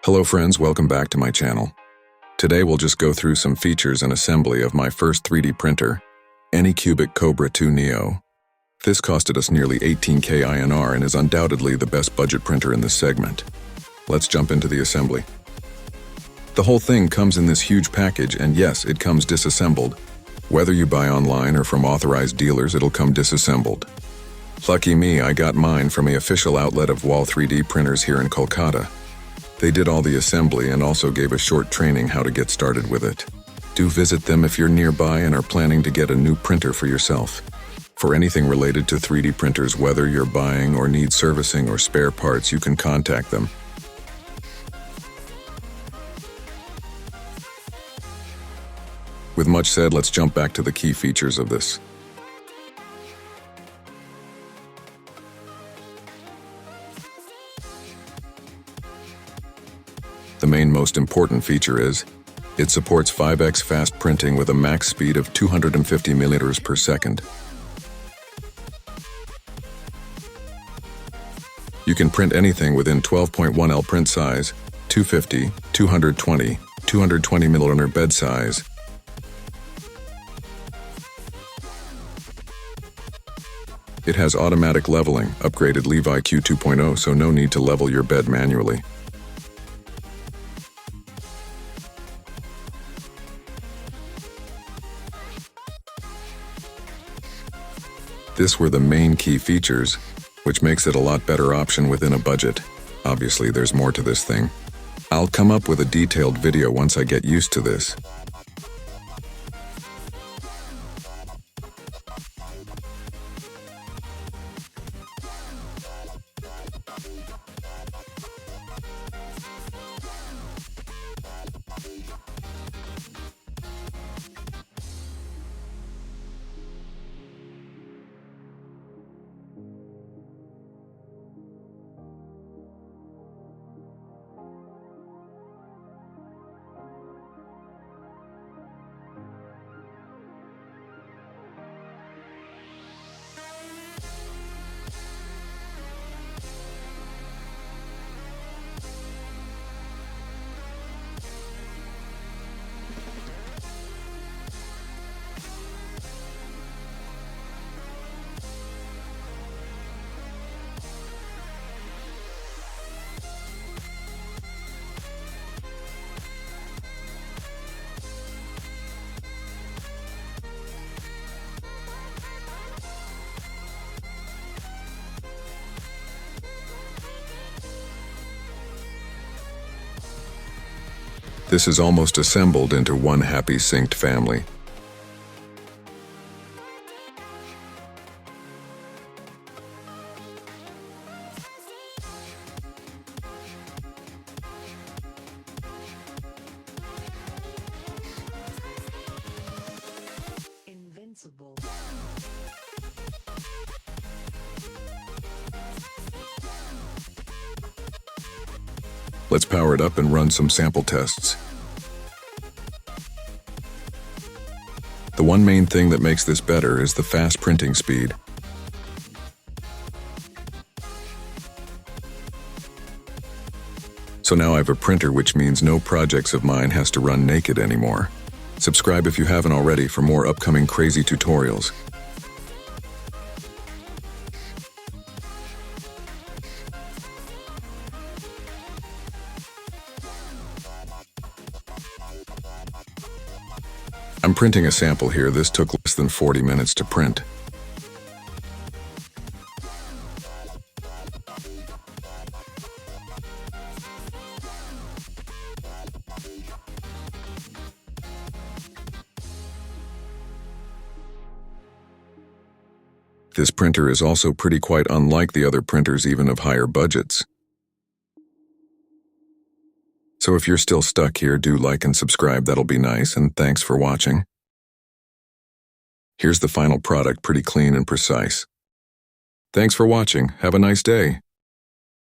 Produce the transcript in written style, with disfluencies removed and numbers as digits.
Hello friends, welcome back to my channel. Today we'll just go through some features and assembly of my first 3D printer, Anycubic Kobra 2 Neo. This costed us nearly 18k INR and is undoubtedly the best budget printer in this segment. Let's jump into the assembly. The whole thing comes in this huge package, and yes, it comes disassembled. Whether you buy online or from authorized dealers, it'll come disassembled. Lucky me, I got mine from the official outlet of Wall 3D printers here in Kolkata. They did all the assembly and also gave a short training how to get started with it. Do visit them if you're nearby and are planning to get a new printer for yourself. For anything related to 3D printers, whether you're buying or need servicing or spare parts, you can contact them. With much said, let's jump back to the key features of this. The main most important feature is, it supports 5x fast printing with a max speed of 250 milliliters per second. You can print anything within 12.1L print size, 250, 220, 220 milliliter bed size. It has automatic leveling, upgraded Levi Q 2.0, so no need to level your bed manually. This were the main key features, which makes it a lot better option within a budget. Obviously, there's more to this thing. I'll come up with a detailed video once I get used to this. This is almost assembled into one happy synced family. Invincible. Let's power it up and run some sample tests. The one main thing that makes this better is the fast printing speed. So now I have a printer, which means no projects of mine has to run naked anymore. Subscribe if you haven't already for more upcoming crazy tutorials. I'm printing a sample here. This took less than 40 minutes to print. This printer is also pretty quite unlike the other printers, even of higher budgets. So if you're still stuck here, do like and subscribe, that'll be nice, and thanks for watching. Here's the final product, pretty clean and precise. Thanks for watching, have a nice day.